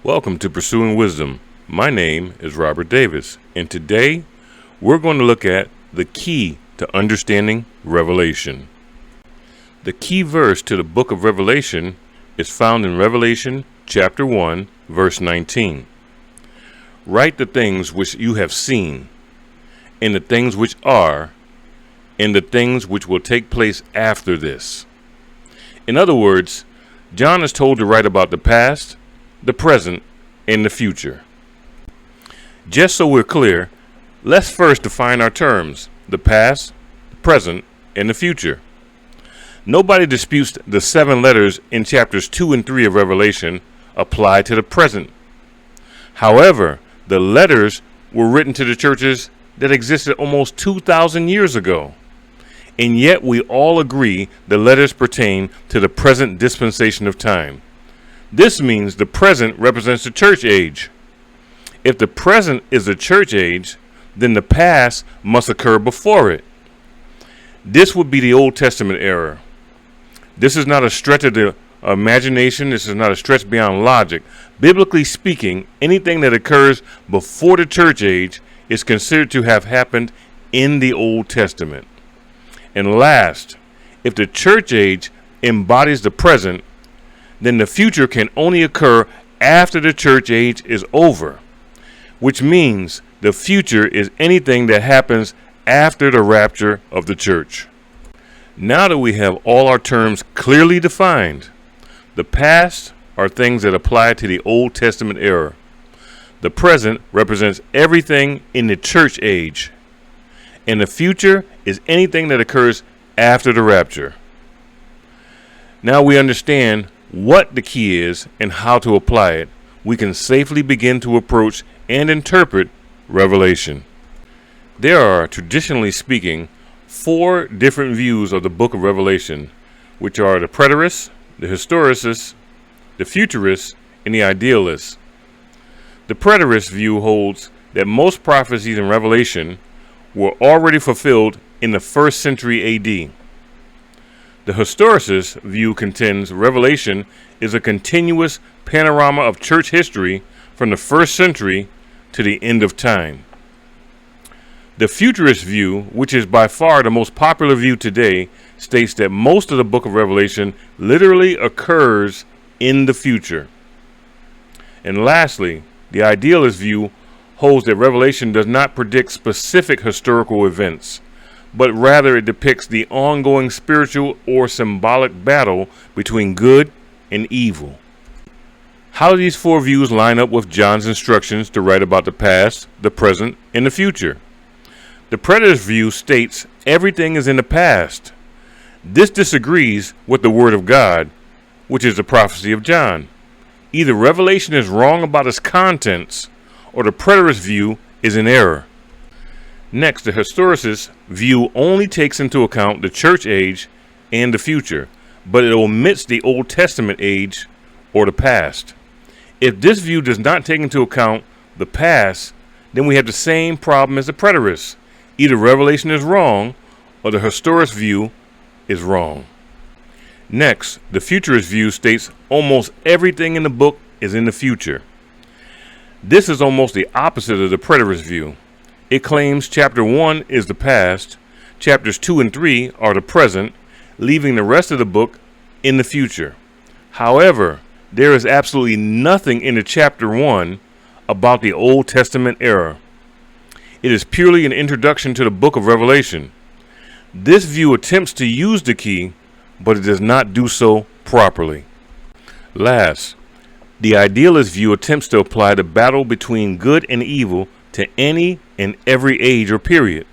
Welcome to Pursuing Wisdom. My name is Robert Davis, and today we're going to look at the key to understanding Revelation. The key verse to the book of Revelation is found in Revelation chapter 1, verse 19. Write the things which you have seen, and the things which are, and the things which will take place after this. In other words, John is told to write about the past, the present, and the future. Just so we're clear, let's first define our terms: the past, the present, and the future. Nobody disputes the 7 letters in chapters 2 and 3 of Revelation apply to the present. However, the letters were written to the churches that existed almost 2,000 years ago. And yet we all agree the letters pertain to the present dispensation of time. This means the present represents the church age. If the present is the church age, then the past must occur before it. This would be the Old Testament era. This is not a stretch of the imagination. This is not a stretch beyond logic. Biblically speaking, anything that occurs before the church age is considered to have happened in the Old Testament. And last, if the church age embodies the present, then the future can only occur after the church age is over, which means the future is anything that happens after the rapture of the church. Now that we have all our terms clearly defined, the past are things that apply to the Old Testament era. The present represents everything in the church age, and the future is anything that occurs after the rapture. Now we understand what the key is and how to apply it. We can safely begin to approach and interpret Revelation. There are, traditionally speaking, 4 different views of the book of Revelation, which are the preterists, the historicists, the futurists, and the idealists. The preterist view holds that most prophecies in Revelation were already fulfilled in the 1st century AD. The historicist view contends Revelation is a continuous panorama of church history from the 1st century to the end of time. The futurist view, which is by far the most popular view today, states that most of the book of Revelation literally occurs in the future. And lastly, the idealist view holds that Revelation does not predict specific historical events, but rather it depicts the ongoing spiritual or symbolic battle between good and evil. How do these 4 views line up with John's instructions to write about the past, the present, and the future? The preterist view states everything is in the past. This disagrees with the Word of God, which is the prophecy of John. Either Revelation is wrong about its contents, or the preterist view is in error. Next, the historicist view only takes into account the church age and the future, but it omits the Old Testament age or the past. If this view does not take into account the past, then we have the same problem as the preterist. Either Revelation is wrong or the historicist view is wrong. Next, the futurist view states almost everything in the book is in the future. This is almost the opposite of the preterist view. It claims chapter 1 is the past, chapters 2 and 3 are the present, leaving the rest of the book in the future. However, there is absolutely nothing in the chapter 1 about the Old Testament era. It is purely an introduction to the book of Revelation. This view attempts to use the key, but it does not do so properly. Last, the idealist view attempts to apply the battle between good and evil to any and every age or period.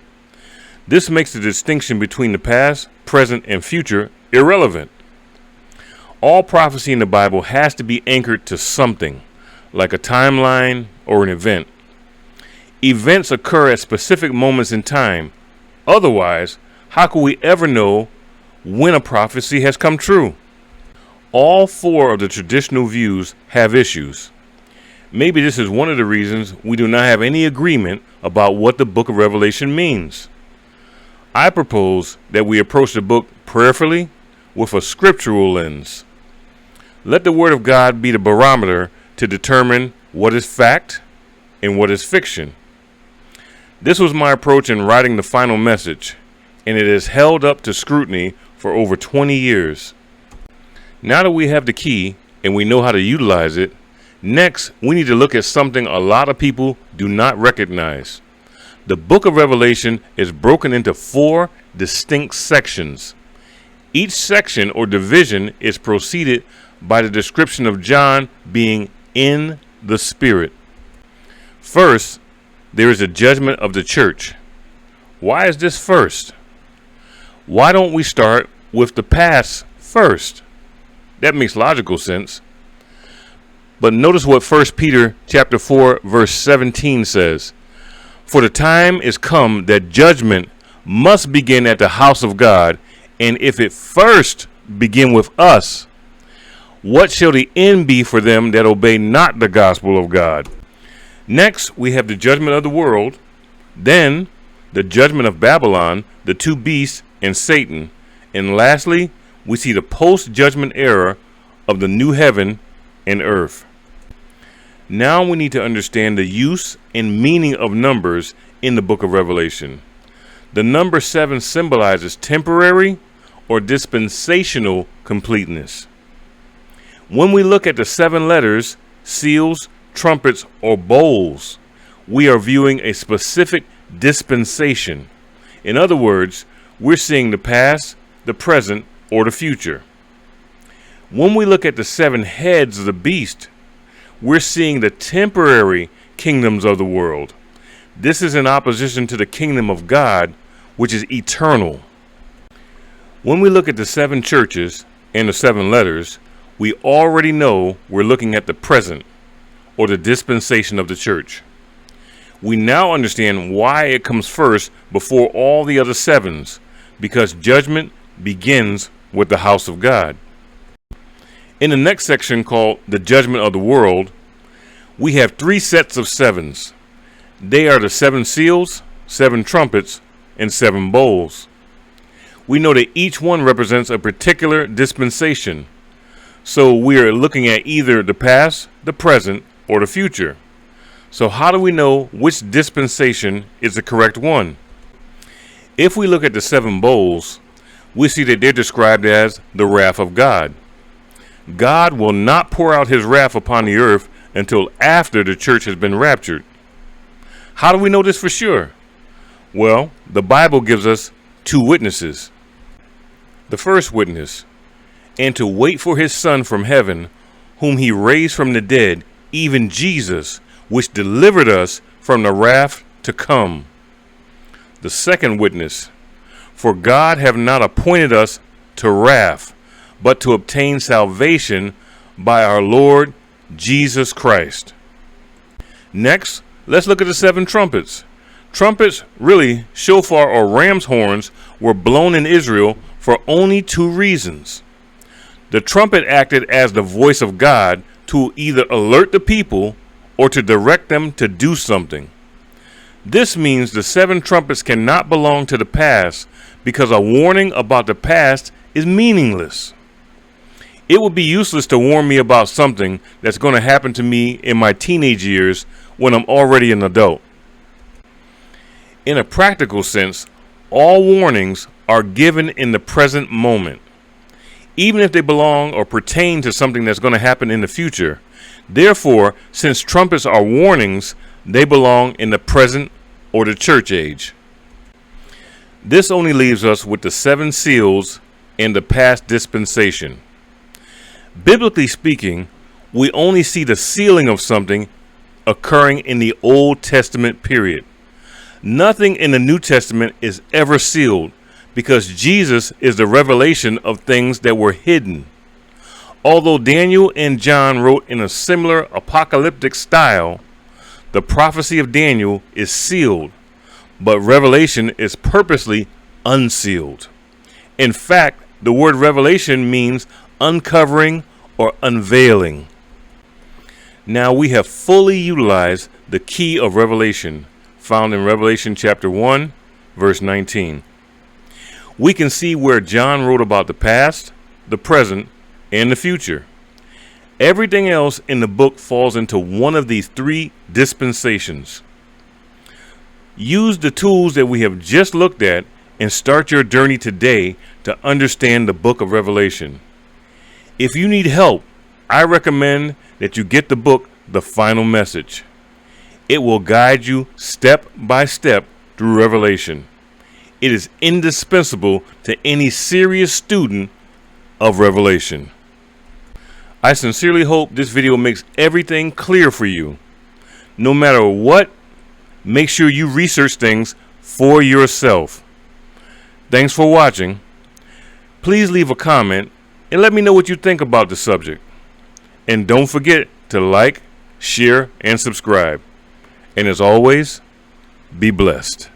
This makes the distinction between the past, present, and future irrelevant. All prophecy in the Bible has to be anchored to something, like a timeline or an event. Events occur at specific moments in time. Otherwise, how can we ever know when a prophecy has come true? All 4 of the traditional views have issues. Maybe this is one of the reasons we do not have any agreement about what the book of Revelation means. I propose that we approach the book prayerfully with a scriptural lens. Let the Word of God be the barometer to to determine what is fact and what is fiction. This was my approach in writing the final message, and it has held up to scrutiny for over 20 years. Now that we have the key and we know how to utilize it, next we need to look at something a lot of people do not recognize. The book of Revelation is broken into 4 distinct sections. Each section or division is preceded by the description of John being in the Spirit. First, there is a judgment of the church. Why is this first? Why don't we start with the past first? That makes logical sense. But notice what 1 Peter chapter 4 verse 17 says. For the time is come that judgment must begin at the house of God, and if it first begin with us, what shall the end be for them that obey not the gospel of God? Next, we have the judgment of the world, then the judgment of Babylon, the 2 beasts, and Satan. And lastly, we see the post-judgment era of the new heaven and earth. Now we need to understand the use and meaning of numbers in the book of Revelation. The number 7 symbolizes temporary or dispensational completeness. When we look at the 7 letters, seals, trumpets, or bowls, we are viewing a specific dispensation. In other words, we're seeing the past, the present, or the future. When we look at the 7 heads of the beast, we're seeing the temporary kingdoms of the world. This is in opposition to the kingdom of God, which is eternal. When we look at the 7 churches and the 7 letters, we already know we're looking at the present, or the dispensation of the church. We now understand why it comes first before all the other 7s, because judgment begins with the house of God. In the next section, called the judgment of the world, we have 3 sets of 7s. They are the 7 seals, 7 trumpets, and 7 bowls. We know that each one represents a particular dispensation. So we are looking at either the past, the present, or the future. So how do we know which dispensation is the correct one? If we look at the 7 bowls, we see that they're described as the wrath of God. God will not pour out his wrath upon the earth until after the church has been raptured. How do we know this for sure? Well, the Bible gives us 2 witnesses. The first witness, and to wait for his Son from heaven, whom he raised from the dead, even Jesus, which delivered us from the wrath to come. The second witness, for God have not appointed us to wrath, but to obtain salvation by our Lord Jesus Christ. Next, let's look at the 7 trumpets. Trumpets, really shofar or ram's horns, were blown in Israel for only 2 reasons. The trumpet acted as the voice of God to either alert the people or to direct them to do something. This means the 7 trumpets cannot belong to the past, because a warning about the past is meaningless. It would be useless to warn me about something that's going to happen to me in my teenage years when I'm already an adult. In a practical sense, all warnings are given in the present moment. Even if they belong or pertain to something that's going to happen in the future. Therefore, since trumpets are warnings, they belong in the present or the church age. This only leaves us with the 7 seals and the past dispensation. Biblically speaking, we only see the sealing of something occurring in the Old Testament period. Nothing in the New Testament is ever sealed, because Jesus is the revelation of things that were hidden. Although Daniel and John wrote in a similar apocalyptic style, the prophecy of Daniel is sealed, but Revelation is purposely unsealed. In fact, the word revelation means uncovering or unveiling. Now we have fully utilized the key of revelation found in Revelation chapter 1, verse 19. We can see where John wrote about the past, the present, and the future. Everything else in the book falls into one of these three dispensations. Use the tools that we have just looked at and start your journey today to understand the book of Revelation. If you need help, I recommend that you get the book, The Final Message. It will guide you step by step through Revelation. It is indispensable to any serious student of Revelation. I sincerely hope this video makes everything clear for you. No matter what, make sure you research things for yourself. Thanks for watching. Please leave a comment and let me know what you think about the subject. And don't forget to like, share, and subscribe. And as always, be blessed.